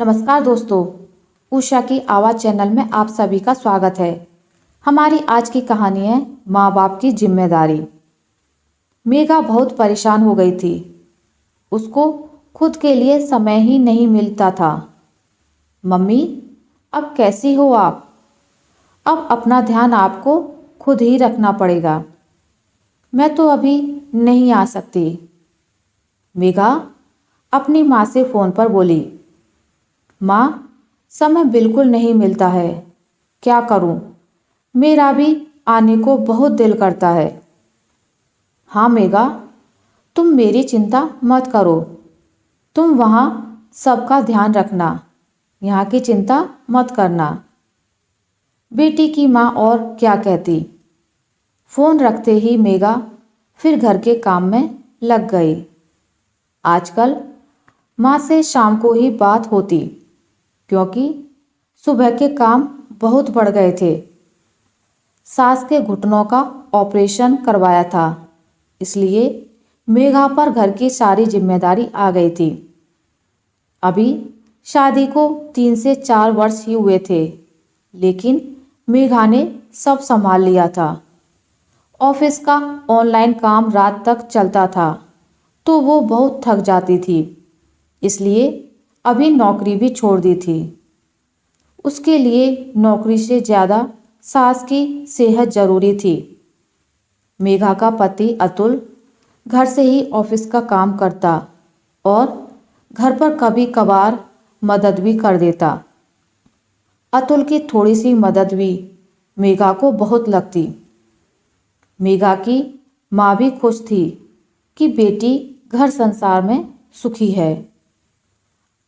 नमस्कार दोस्तों, उषा की आवाज़ चैनल में आप सभी का स्वागत है। हमारी आज की कहानी है माँ बाप की जिम्मेदारी। मेघा बहुत परेशान हो गई थी। उसको खुद के लिए समय ही नहीं मिलता था। मम्मी, अब कैसी हो आप? अब अपना ध्यान आपको खुद ही रखना पड़ेगा। मैं तो अभी नहीं आ सकती। मेघा अपनी माँ से फ़ोन पर बोली। माँ, समय बिल्कुल नहीं मिलता है। क्या करूं? मेरा भी आने को बहुत दिल करता है। हाँ मेघा, तुम मेरी चिंता मत करो। तुम वहाँ सबका ध्यान रखना, यहाँ की चिंता मत करना। बेटी की माँ और क्या कहती। फ़ोन रखते ही मेघा फिर घर के काम में लग गई। आजकल माँ से शाम को ही बात होती, क्योंकि सुबह के काम बहुत बढ़ गए थे। सास के घुटनों का ऑपरेशन करवाया था, इसलिए मेघा पर घर की सारी जिम्मेदारी आ गई थी। अभी शादी को 3 से 4 वर्ष ही हुए थे, लेकिन मेघा ने सब संभाल लिया था। ऑफिस का ऑनलाइन काम रात तक चलता था, तो वो बहुत थक जाती थी, इसलिए अभी नौकरी भी छोड़ दी थी। उसके लिए नौकरी से ज़्यादा सास की सेहत जरूरी थी। मेघा का पति अतुल घर से ही ऑफिस का काम करता और घर पर कभी कभार मदद भी कर देता। अतुल की थोड़ी सी मदद भी मेघा को बहुत लगती। मेघा की माँ भी खुश थी कि बेटी घर संसार में सुखी है।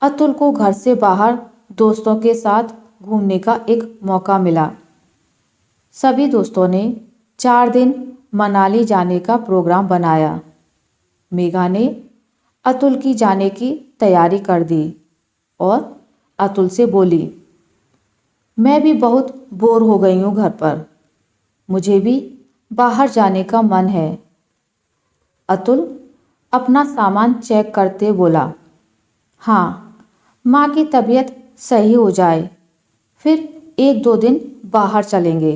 अतुल को घर से बाहर दोस्तों के साथ घूमने का एक मौका मिला। सभी दोस्तों ने 4 दिन मनाली जाने का प्रोग्राम बनाया। मेघा ने अतुल की जाने की तैयारी कर दी और अतुल से बोली, मैं भी बहुत बोर हो गई हूँ घर पर। मुझे भी बाहर जाने का मन है। अतुल अपना सामान चेक करते बोला, हाँ, माँ की तबीयत सही हो जाए, फिर 1-2 दिन बाहर चलेंगे।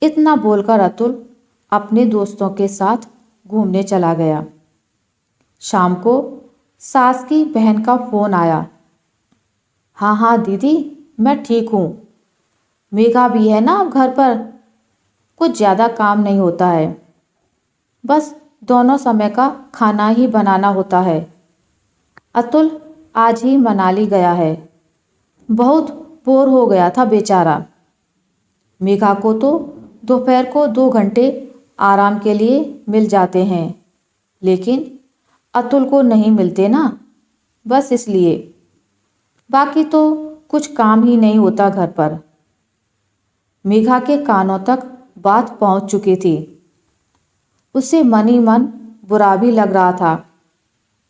इतना बोलकर अतुल अपने दोस्तों के साथ घूमने चला गया। शाम को सास की बहन का फ़ोन आया। हाँ हाँ दीदी, मैं ठीक हूँ। मेघा भी है ना अब घर पर। कुछ ज़्यादा काम नहीं होता है, बस दोनों समय का खाना ही बनाना होता है। अतुल आज ही मनाली गया है। बहुत बोर हो गया था बेचारा। मेघा को तो दोपहर को 2 घंटे आराम के लिए मिल जाते हैं, लेकिन अतुल को नहीं मिलते ना, बस इसलिए। बाकी तो कुछ काम ही नहीं होता घर पर। मेघा के कानों तक बात पहुंच चुकी थी। उसे मन ही मन बुरा भी लग रहा था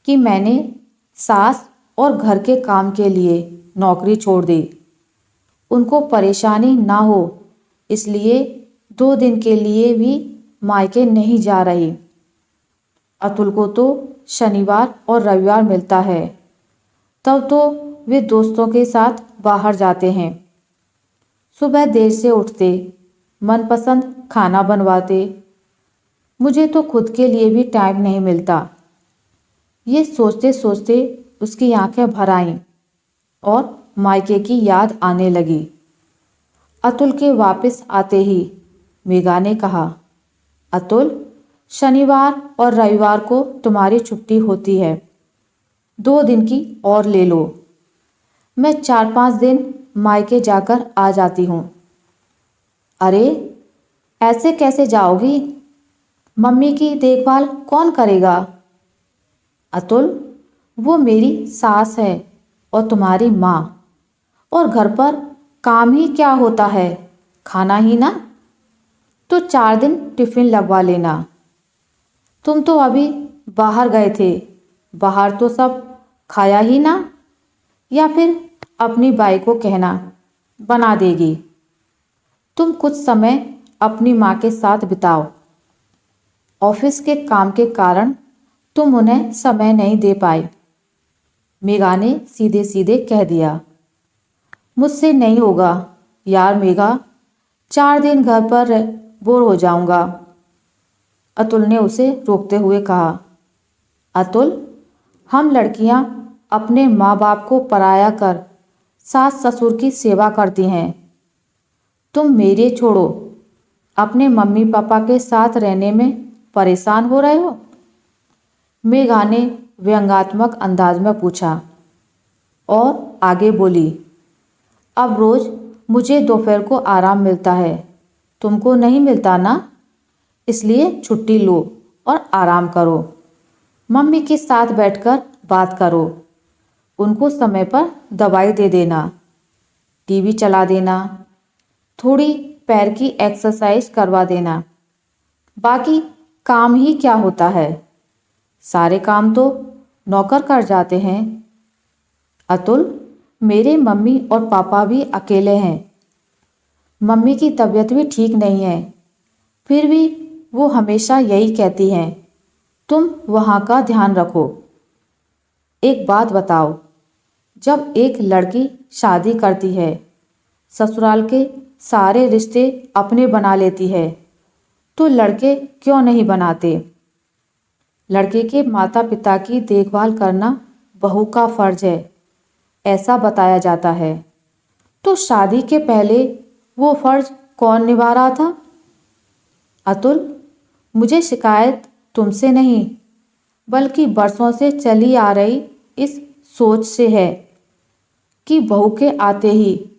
कि मैंने सास और घर के काम के लिए नौकरी छोड़ दी। उनको परेशानी ना हो इसलिए 2 दिन के लिए भी मायके नहीं जा रही। अतुल को तो शनिवार और रविवार मिलता है, तब तो वे दोस्तों के साथ बाहर जाते हैं। सुबह देर से उठते, मनपसंद खाना बनवाते। मुझे तो खुद के लिए भी टाइम नहीं मिलता। ये सोचते सोचते उसकी आंखें भर आईं और मायके की याद आने लगी। अतुल के वापस आते ही मेघा ने कहा, अतुल, शनिवार और रविवार को तुम्हारी छुट्टी होती है, 2 दिन की और ले लो। मैं 4-5 दिन मायके जाकर आ जाती हूँ। अरे, ऐसे कैसे जाओगी? मम्मी की देखभाल कौन करेगा? अतुल, वो मेरी सास है और तुम्हारी माँ, और घर पर काम ही क्या होता है, खाना ही ना। तो 4 दिन टिफ़िन लगवा लेना। तुम तो अभी बाहर गए थे, बाहर तो सब खाया ही ना। या फिर अपनी बाई को कहना, बना देगी। तुम कुछ समय अपनी माँ के साथ बिताओ। ऑफिस के काम के कारण तुम उन्हें समय नहीं दे पाए। मेघा ने सीधे सीधे कह दिया। मुझसे नहीं होगा यार मेघा, 4 दिन घर पर बोर हो जाऊंगा। अतुल ने उसे रोकते हुए कहा। अतुल, हम लड़कियां अपने माँ बाप को पराया कर सास ससुर की सेवा करती हैं। तुम मेरे छोड़ो, अपने मम्मी पापा के साथ रहने में परेशान हो रहे हो? मेघा ने व्यंग्यात्मक अंदाज में पूछा और आगे बोली। अब रोज मुझे दोपहर को आराम मिलता है, तुमको नहीं मिलता ना, इसलिए छुट्टी लो और आराम करो। मम्मी के साथ बैठकर बात करो, उनको समय पर दवाई दे देना, टीवी चला देना, थोड़ी पैर की एक्सरसाइज करवा देना। बाकी काम ही क्या होता है, सारे काम तो नौकर कर जाते हैं। अतुल, मेरे मम्मी और पापा भी अकेले हैं। मम्मी की तबीयत भी ठीक नहीं है, फिर भी वो हमेशा यही कहती हैं, तुम वहाँ का ध्यान रखो। एक बात बताओ, जब एक लड़की शादी करती है, ससुराल के सारे रिश्ते अपने बना लेती है, तो लड़के क्यों नहीं बनाते? लड़के के माता पिता की देखभाल करना बहू का फर्ज है, ऐसा बताया जाता है। तो शादी के पहले वो फर्ज कौन निभा रहा था? अतुल, मुझे शिकायत तुमसे नहीं, बल्कि बरसों से चली आ रही इस सोच से है कि बहू के आते ही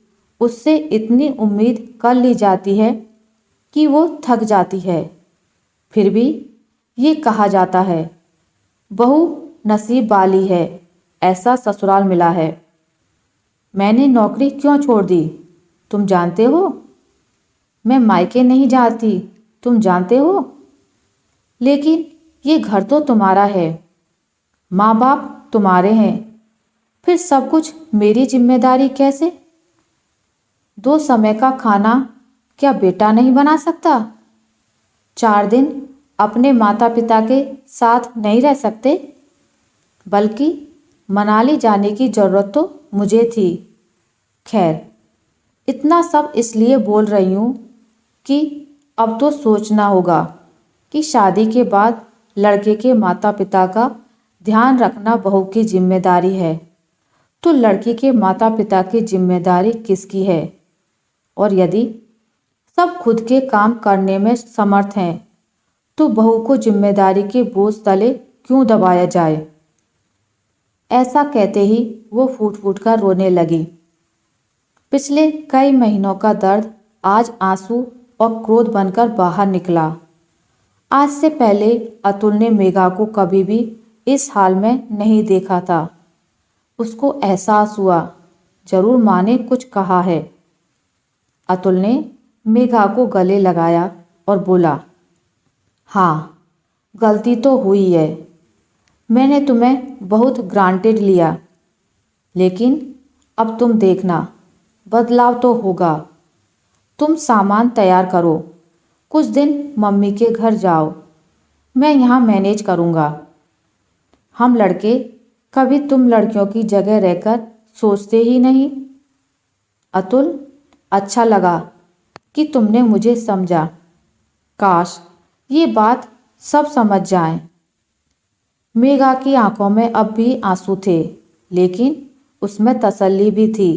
उससे इतनी उम्मीद कर ली जाती है कि वो थक जाती है। फिर भी ये कहा जाता है, बहू नसीब वाली है, ऐसा ससुराल मिला है। मैंने नौकरी क्यों छोड़ दी, तुम जानते हो? मैं मायके नहीं जाती, तुम जानते हो? लेकिन ये घर तो तुम्हारा है, माँ बाप तुम्हारे हैं, फिर सब कुछ मेरी जिम्मेदारी कैसे? 2 समय का खाना क्या बेटा नहीं बना सकता? 4 दिन अपने माता पिता के साथ नहीं रह सकते? बल्कि मनाली जाने की ज़रूरत तो मुझे थी। खैर, इतना सब इसलिए बोल रही हूँ कि अब तो सोचना होगा कि शादी के बाद लड़के के माता पिता का ध्यान रखना बहू की जिम्मेदारी है, तो लड़की के माता पिता की जिम्मेदारी किसकी है? और यदि सब खुद के काम करने में समर्थ हैं, तो बहू को जिम्मेदारी के बोझ तले क्यों दबाया जाए? ऐसा कहते ही वो फूट फूट कर रोने लगी। पिछले कई महीनों का दर्द आज आंसू और क्रोध बनकर बाहर निकला। आज से पहले अतुल ने मेघा को कभी भी इस हाल में नहीं देखा था। उसको एहसास हुआ, जरूर माँ ने कुछ कहा है। अतुल ने मेघा को गले लगाया और बोला, हाँ, गलती तो हुई है, मैंने तुम्हें बहुत ग्रांटेड लिया, लेकिन अब तुम देखना, बदलाव तो होगा। तुम सामान तैयार करो, कुछ दिन मम्मी के घर जाओ, मैं यहाँ मैनेज करूँगा। हम लड़के कभी तुम लड़कियों की जगह रहकर सोचते ही नहीं। अतुल, अच्छा लगा कि तुमने मुझे समझा। काश ये बात सब समझ जाएं। मेघा की आंखों में अब भी आंसू थे, लेकिन उसमें तसल्ली भी थी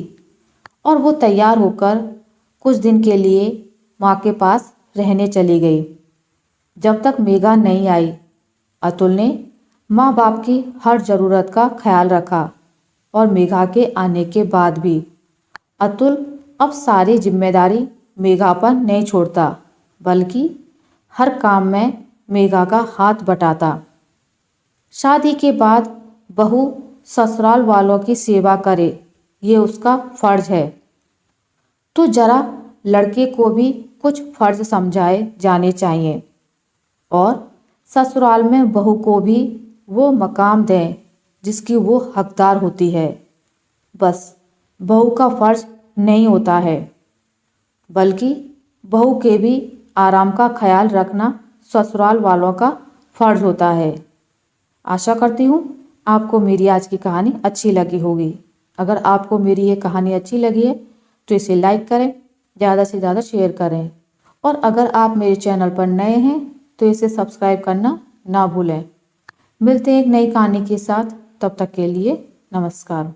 और वो तैयार होकर कुछ दिन के लिए माँ के पास रहने चली गई। जब तक मेघा नहीं आई, अतुल ने माँ बाप की हर ज़रूरत का ख्याल रखा और मेघा के आने के बाद भी अतुल अब सारी जिम्मेदारी मेघा पर नहीं छोड़ता, बल्कि हर काम में मेघा का हाथ बटाता। शादी के बाद बहू ससुराल वालों की सेवा करे, ये उसका फर्ज है, तो जरा लड़के को भी कुछ फर्ज समझाए जाने चाहिए और ससुराल में बहू को भी वो मकाम दें जिसकी वो हकदार होती है। बस बहू का फर्ज नहीं होता है, बल्कि बहू के भी आराम का ख्याल रखना ससुराल वालों का फर्ज होता है। आशा करती हूँ आपको मेरी आज की कहानी अच्छी लगी होगी। अगर आपको मेरी ये कहानी अच्छी लगी है तो इसे लाइक करें, ज़्यादा से ज़्यादा शेयर करें। और अगर आप मेरे चैनल पर नए हैं तो इसे सब्सक्राइब करना ना भूलें। मिलते हैं एक नई कहानी के साथ, तब तक के लिए नमस्कार।